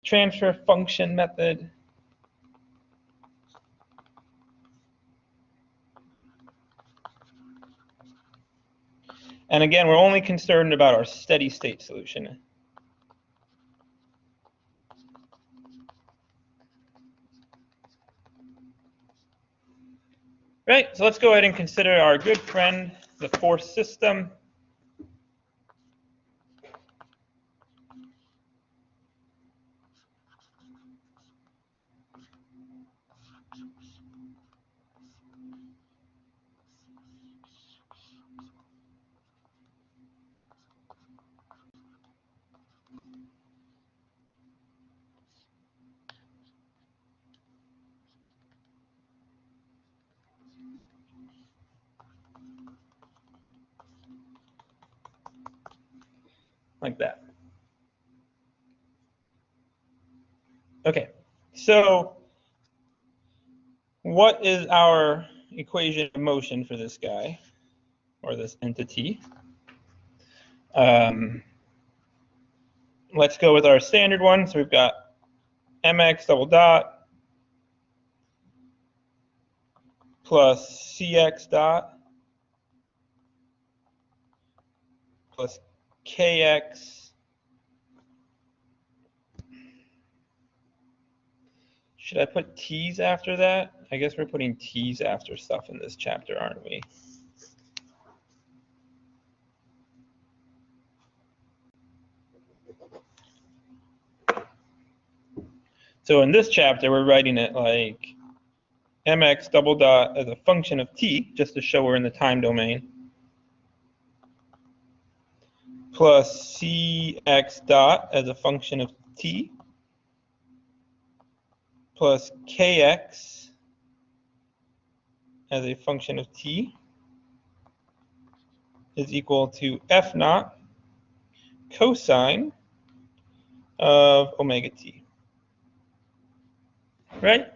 transfer function method. And again, we're only concerned about our steady state solution. Right, so let's go ahead and consider our good friend, the force system. Like that. Okay, so what is our equation of motion for this guy, or this entity? Let's go with our standard one. So we've got mx double dot plus cx dot plus kx should I put t's after that? I guess we're putting t's after stuff in this chapter, aren't we? So in this chapter, we're writing it like mx double dot as a function of t, just to show we're in the time domain, plus cx dot as a function of t, plus kx as a function of t is equal to f naught cosine of omega t. Right?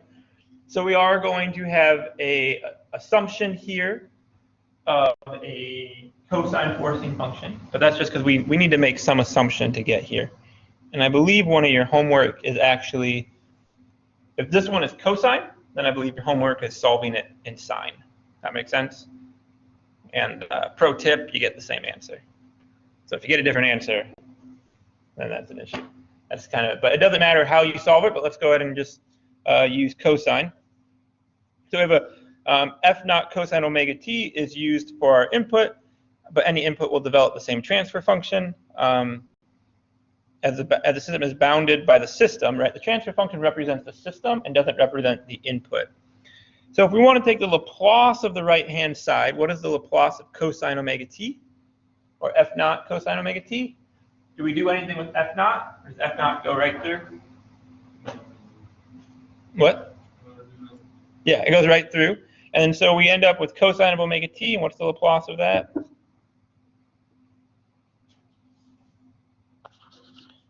So we are going to have a assumption here of a cosine forcing function, but that's just because we need to make some assumption to get here. And I believe one of your homework is actually, if this one is cosine, then I believe your homework is solving it in sine. That makes sense? And pro tip, you get the same answer. So if you get a different answer, then that's an issue. That's kind of, but it doesn't matter how you solve it, but let's go ahead and just use cosine. So we have a f naught cosine omega t is used for our input, but any input will develop the same transfer function. As the system is bounded by the system, right? The transfer function represents the system and doesn't represent the input. So if we want to take the Laplace of the right-hand side, what is the Laplace of cosine omega t? Or f naught cosine omega t? Do we do anything with f naught? Or does f naught go right through? What? Yeah, it goes right through. And so we end up with cosine of omega t, and what's the Laplace of that?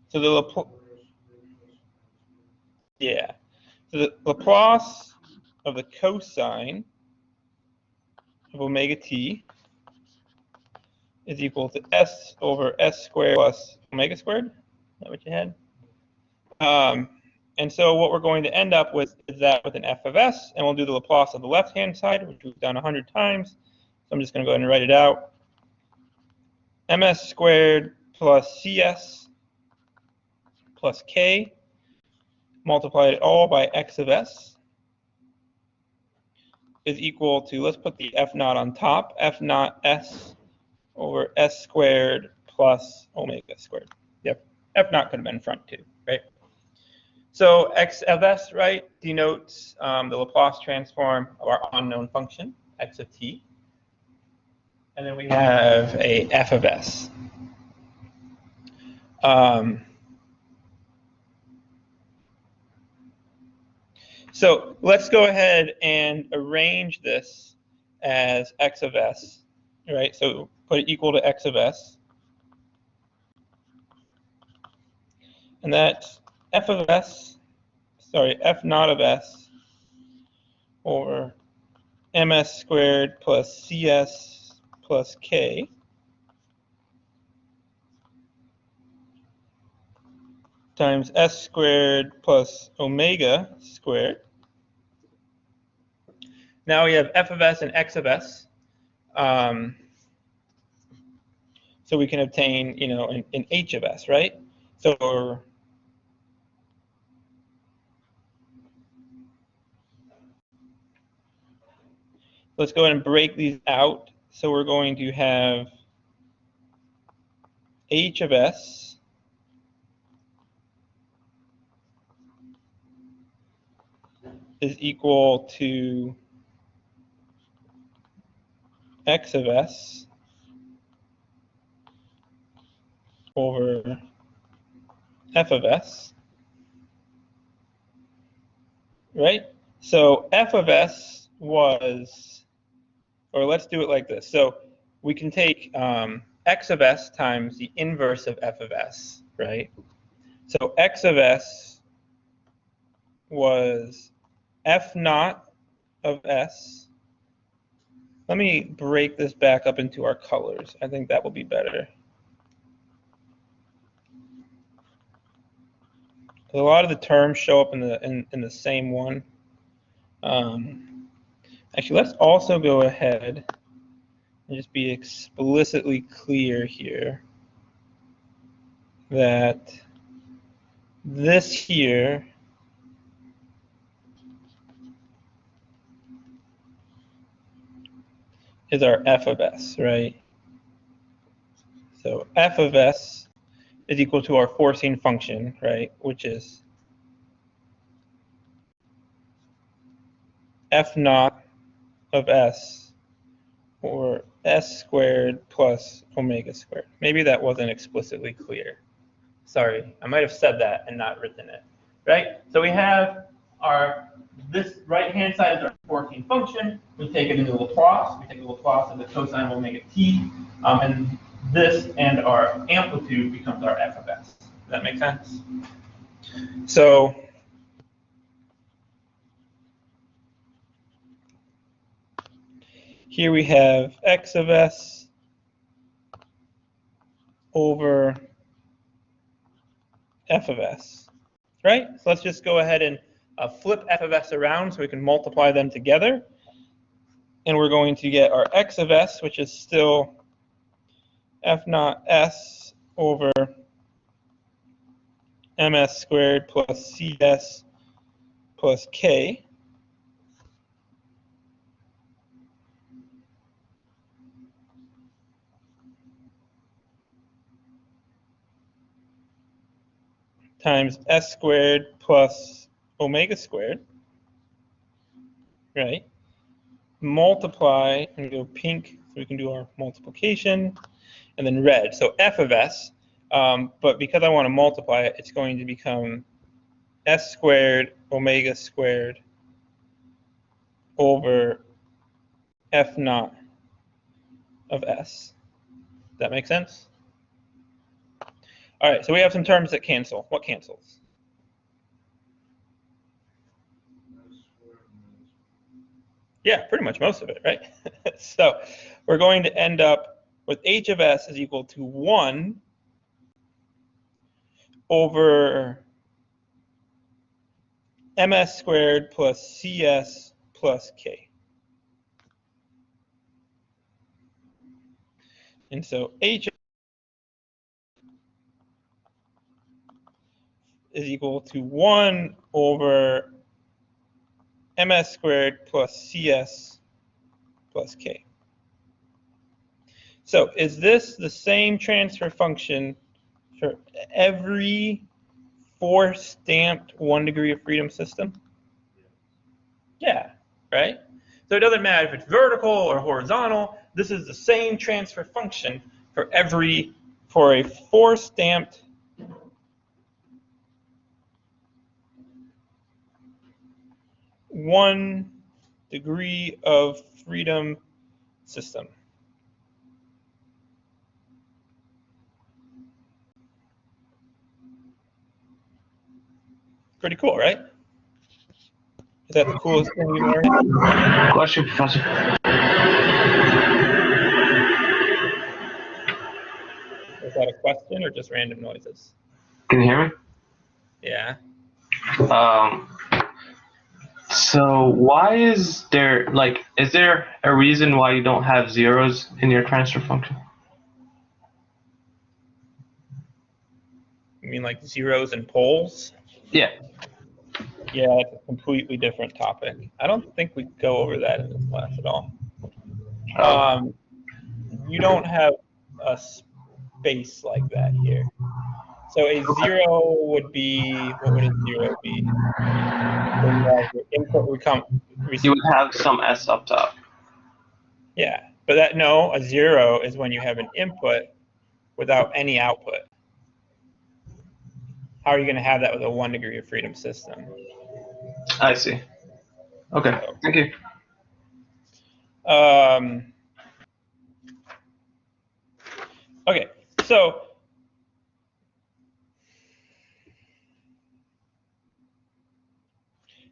So the Laplace of the cosine of omega t is equal to s over s squared plus omega squared. Is that what you had? And so what we're going to end up with is that with an f of s, and we'll do the Laplace of the left-hand side, which we've done 100 times. So I'm just going to go ahead and write it out. ms squared plus cs plus k, multiplied it all by x of s, is equal to, let's put the f naught on top, f naught s over s squared plus omega squared. Yep, f naught could have been in front too, right? So x of s, right, denotes the Laplace transform of our unknown function, x of t. And then we have a f of s. So let's go ahead and arrange this as x of s, right? So put it equal to x of s. And that's f of s, sorry, f naught of s over ms squared plus cs plus k times s squared plus omega squared. Now we have f of s and x of s. So we can obtain, you know, an h of s, right? So let's go ahead and break these out. So we're going to have h of s is equal to x of s over f of s, right? So f of s was, or let's do it like this. So we can take x of s times the inverse of f of s, right? So x of s was f naught of s. Let me break this back up into our colors. I think that will be better. A lot of the terms show up in the same one. Actually, let's also go ahead and just be explicitly clear here that this here is our f of s, right? So f of s is equal to our forcing function, right, which is f naught of s, or s squared plus omega squared. Maybe that wasn't explicitly clear. Sorry, I might have said that and not written it, right? So we have this right-hand side is our forcing function. We take it into Laplace. We take the Laplace of the cosine of omega t, and this and our amplitude becomes our f of s. Does that make sense? So here we have x of s over f of s, right? So let's just go ahead and flip f of s around so we can multiply them together. And we're going to get our x of s, which is still f naught s over ms squared plus cs plus k. Times s squared plus omega squared, right? Multiply and go pink so we can do our multiplication, and then red. So f of s, but because I want to multiply it, it's going to become s squared omega squared over f naught of s. Does that make sense? All right, so we have some terms that cancel. What cancels? Yeah, pretty much most of it, right? So we're going to end up with h of s is equal to 1 over ms squared plus cs plus k. And so h is equal to 1 over ms squared plus cs plus k. So is this the same transfer function for every four-stamped 1 degree of freedom system? Yeah, right? So it doesn't matter if it's vertical or horizontal. This is the same transfer function for a four-stamped 1 degree of freedom system. Pretty cool, right? Is that the coolest thing you've learned? Question, Professor. Is that a question or just random noises? Can you hear me? Yeah. So why is there, like, is there a reason why you don't have zeros in your transfer function? You mean like zeros and poles? Yeah. Yeah, it's a completely different topic. I don't think we go over that in this class at all. Oh, You don't have a space like that here. So a okay. zero would be, what would a zero be? So you have your input You would have some S up top. yeah, but no, a zero is when you have an input without any output. How are you going to have that with a 1 degree of freedom system? I see. Okay, So, thank you. okay, so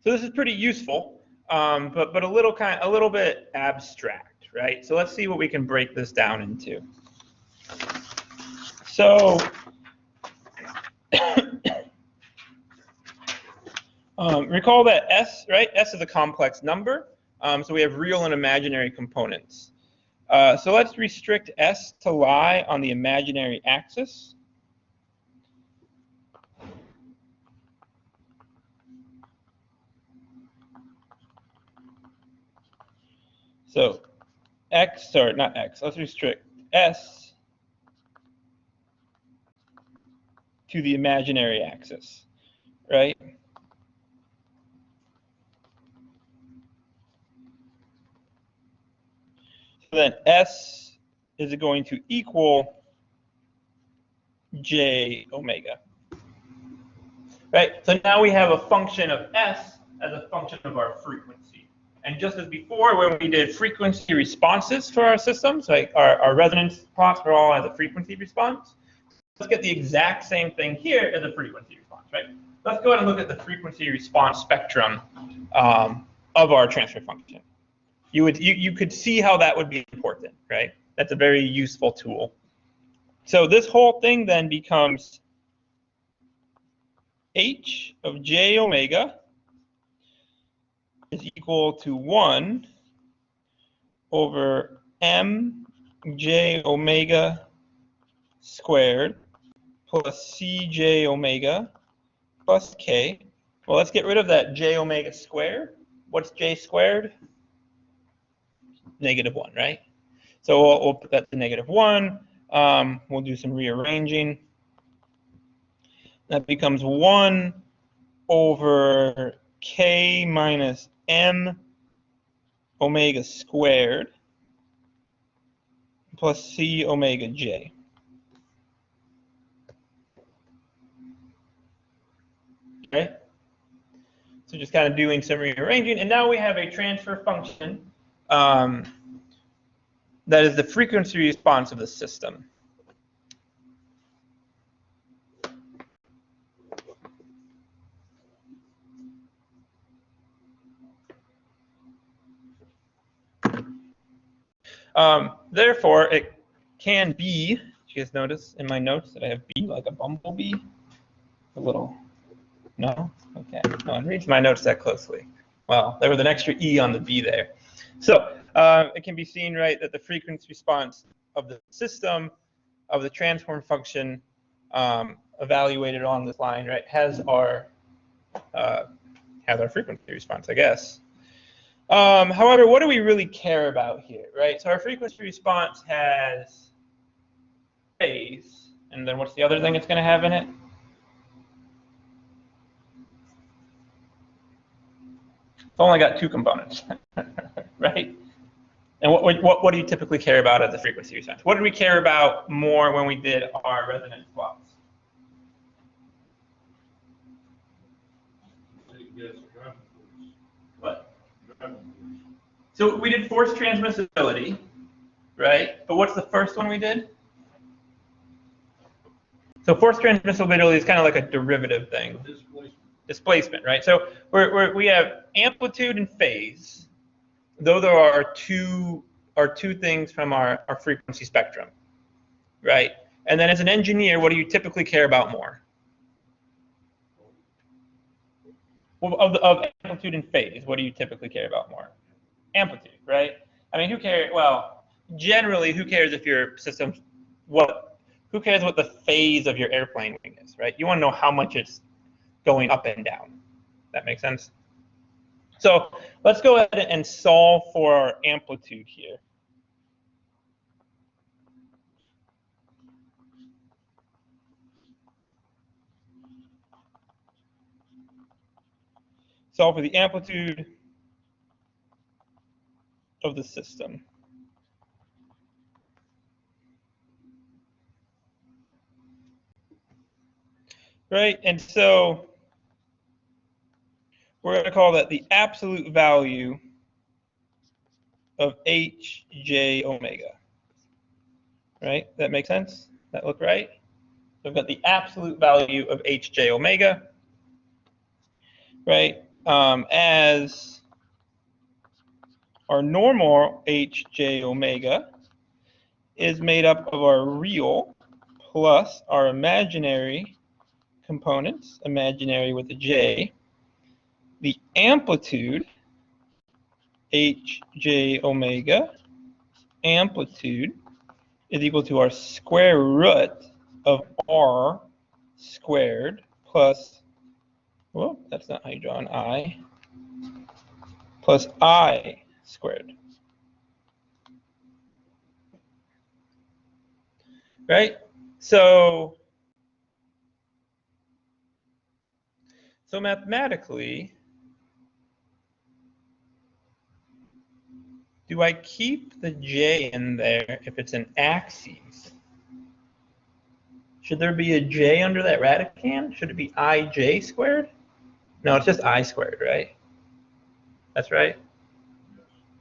this is pretty useful, but a little bit abstract, right? So let's see what we can break this down into. So recall that S, right? S is a complex number, so we have real and imaginary components. So let's restrict S to lie on the imaginary axis. So X, sorry, not X, let's restrict S to the imaginary axis, right? So then S is going to equal J omega, right? So now we have a function of S as a function of our frequency. And just as before, when we did frequency responses for our systems, like our resonance plots were all as a frequency response, let's get the exact same thing here as a frequency response, right? Let's go ahead and look at the frequency response spectrum of our transfer function. You could see how that would be important, right? That's a very useful tool. So this whole thing then becomes H of J omega is equal to 1 over M J omega squared plus Cj omega plus K. Well, let's get rid of that J omega squared. What's J squared? -1, right? So we'll put that to -1. We'll do some rearranging. That becomes 1 over K minus M omega squared plus C omega J. Okay? So just kind of doing some rearranging. And now we have a transfer function that is the frequency response of the system. Therefore, it can be, did you guys notice in my notes that I have B like a bumblebee? A little, no? Okay, no one reads my notes that closely. Well, there was an extra E on the B there. So it can be seen, right, that the frequency response of the system, of the transform function evaluated on this line, right, has our frequency response, I guess. However, what do we really care about here, right? So our frequency response has phase, and then what's the other thing it's going to have in it? It's only got 2 components, right? And what do you typically care about as a frequency response? What did we care about more when we did our resonance plots? What? So we did force transmissibility, right? But what's the first one we did? So force transmissibility is kind of like a derivative thing. Displacement, right? So we have amplitude and phase. Those are our two things from our frequency spectrum, right? And then as an engineer, what do you typically care about more? Well, of amplitude and phase, what do you typically care about more? Amplitude, right? I mean, who cares? Well, generally, who cares if your system, who cares what the phase of your airplane wing is, right? You want to know how much it's going up and down. That makes sense? So let's go ahead and solve for our amplitude here. Solve for the amplitude of the system. Right, and so we're going to call that the absolute value of hj omega. Right, that makes sense? That look right? So I've got the absolute value of hj omega, right, as our normal hj omega is made up of our real plus our imaginary components, imaginary with a j. The amplitude, hj omega, amplitude is equal to our square root of r squared plus, well, that's not how you draw an I, plus I squared. Right? So mathematically, do I keep the j in there if it's an axis? Should there be a j under that radicand? Should it be ij squared? No, it's just I squared, right? That's right?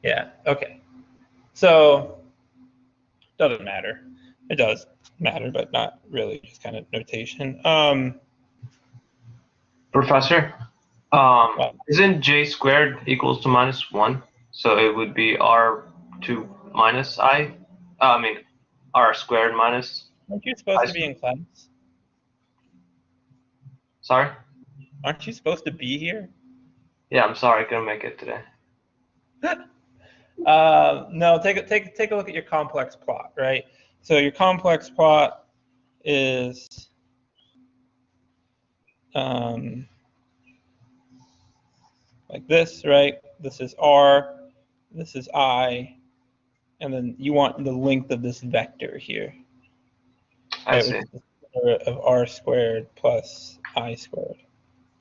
Yeah, okay. So, doesn't matter. It does matter, but not really, just kind of notation. Professor, Well, isn't j squared equals to -1? So it would be r2 minus I mean, r squared minus aren't you supposed I to be squared. in class? Sorry? Aren't you supposed to be here? Yeah, I'm sorry, I couldn't make it today. No, take a look at your complex plot, right? So your complex plot is like this, right? This is r, this is I, and then you want the length of this vector here, I right? see. Which is the square root of r squared plus I squared.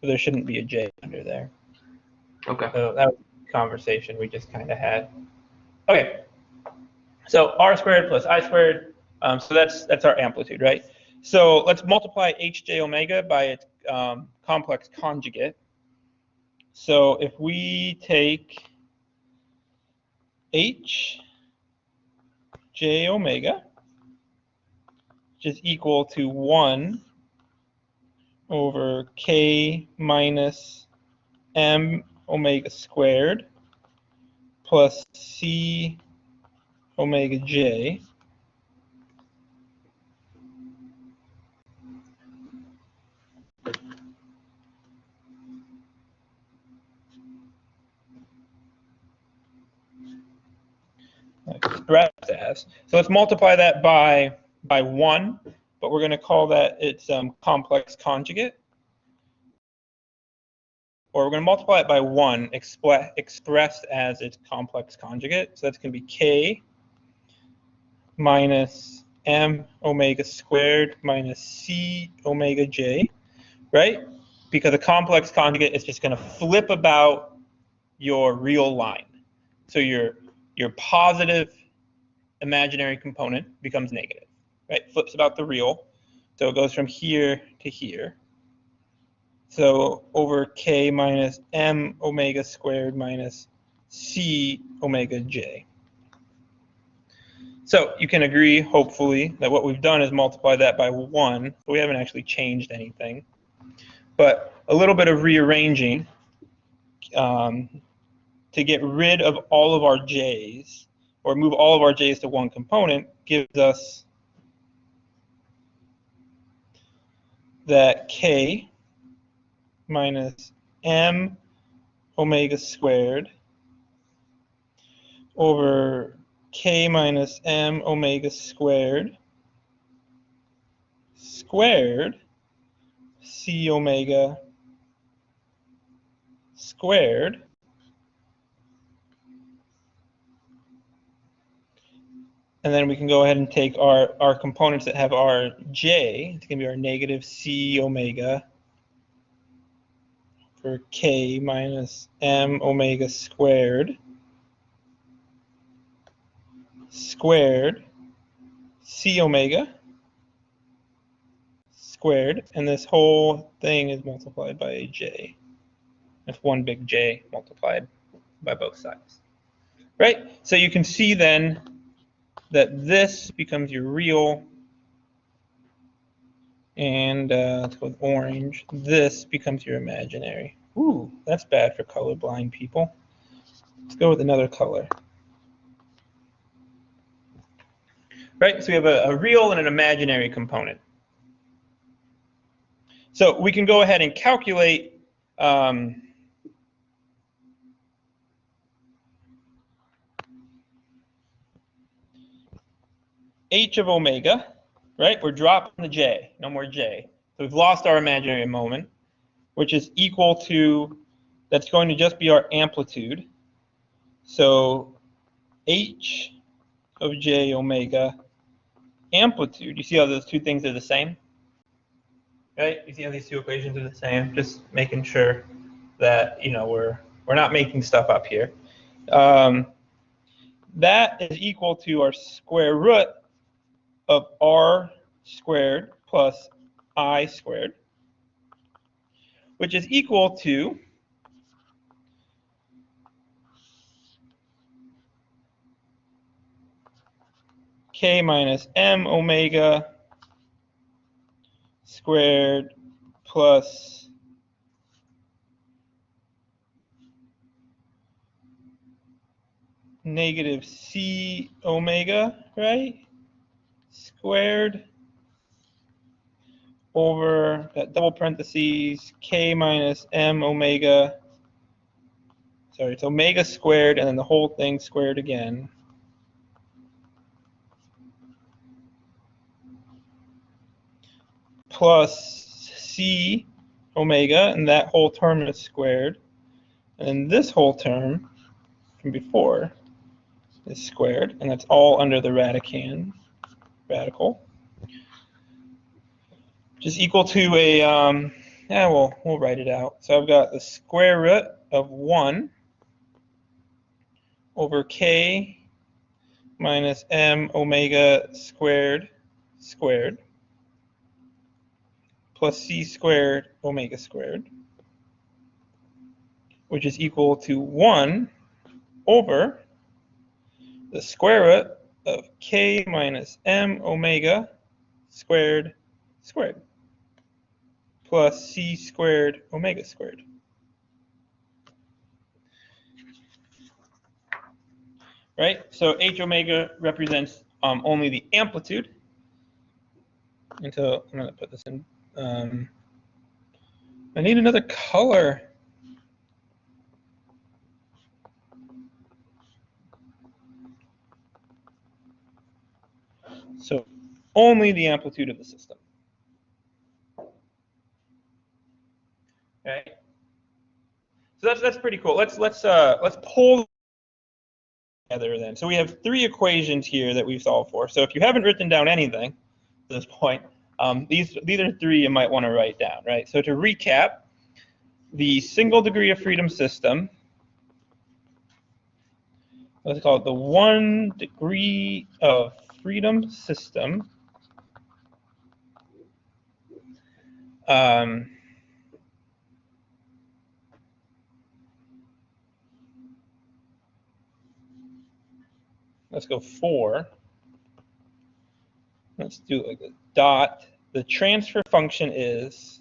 So there shouldn't be a j under there. Okay. So that was a conversation we just kind of had. Okay, so r squared plus I squared. So that's our amplitude, right? So let's multiply hj omega by its complex conjugate. So if we take hj omega, which is equal to 1 over k minus m omega squared plus c omega j, expressed as. So let's multiply that by 1, but we're going to call that its complex conjugate. Or we're going to multiply it by 1, expressed as its complex conjugate. So that's going to be k minus m omega squared minus c omega j, right? Because a complex conjugate is just going to flip about your real line. So your positive imaginary component becomes negative, right? Flips about the real. So it goes from here to here. So over k minus m omega squared minus c omega j. So you can agree, hopefully, that what we've done is multiply that by 1. So we haven't actually changed anything. But a little bit of rearranging to get rid of all of our j's, or move all of our j's to one component, gives us that k minus m omega squared over k minus m omega squared squared c omega squared and then we can go ahead and take our components that have our j. It's going to be our negative c omega for k minus m omega squared squared c omega squared, and this whole thing is multiplied by a j. That's one big j multiplied by both sides. Right? So you can see then that this becomes your real, and let's go with orange. This becomes your imaginary. Ooh, that's bad for colorblind people. Let's go with another color. Right? So we have a real and an imaginary component. So we can go ahead and calculate h of omega, right? We're dropping the j, no more j. So we've lost our imaginary moment, which is equal to, that's going to just be our amplitude. So h of j omega amplitude, you see how those two things are the same? Right? You see how these two equations are the same? Just making sure that, you know, we're not making stuff up here. That is equal to our square root of r squared plus I squared, which is equal to k minus m omega squared plus negative c omega, right, squared over that double parentheses k minus m omega, sorry, it's omega squared and then the whole thing squared again, plus c omega, and that whole term is squared, and then this whole term from before is squared, and that's all under the radical, which is equal to a, we'll write it out. So I've got the square root of 1 over k minus m omega squared plus c squared omega squared, which is equal to 1 over the square root of k minus m omega squared plus c squared omega squared. Right? So h omega represents only the amplitude. And so I'm going to put this in. I need another color. So only the amplitude of the system. Okay. So that's pretty cool. Let's pull together then. So we have 3 equations here that we've solved for. So if you haven't written down anything at this point, these are 3 you might want to write down, right? So to recap, the single degree of freedom system, let's call it the 1 degree of freedom system, let's go 4. Let's do it like this. Dot. The transfer function is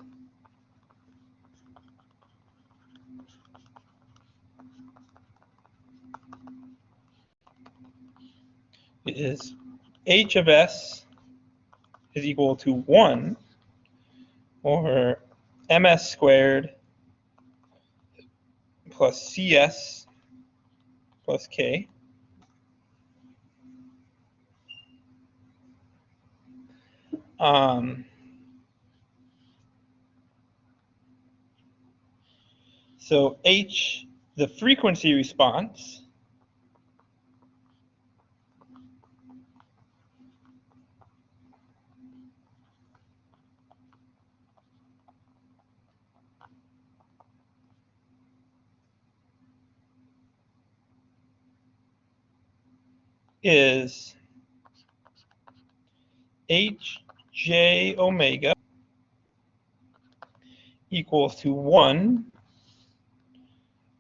h of s is equal to 1 over ms squared plus CS plus K. So H, the frequency response, is Hj omega equals to 1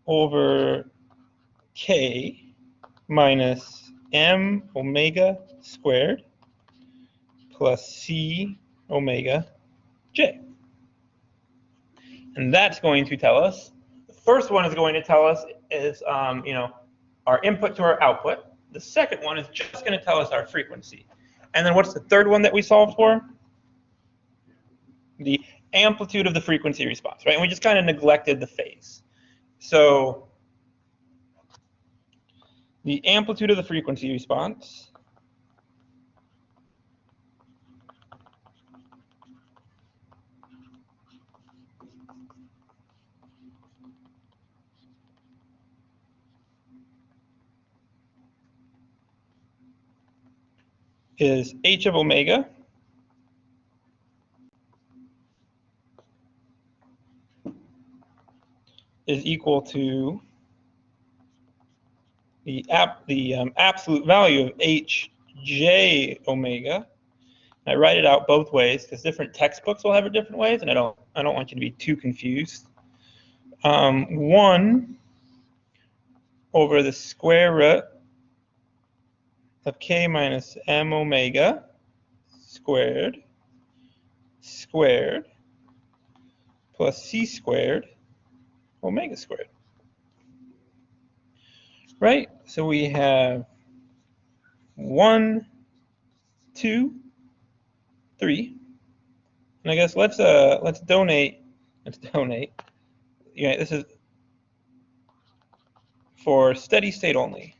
over K minus M omega squared plus C omega J. And that's going to tell us, the first one is going to tell us is, our input to our output. The second one is just going to tell us our frequency. And then what's the third one that we solved for? The amplitude of the frequency response, right? And we just kind of neglected the phase. So the amplitude of the frequency response is H of omega is equal to the absolute value of Hj omega. I write it out both ways because different textbooks will have it different ways, and I don't want you to be too confused. 1 over the square root of K minus M omega squared plus C squared omega squared. Right? So we have 1, 2, 3. And I guess let's donate. Yeah, this is for steady state only.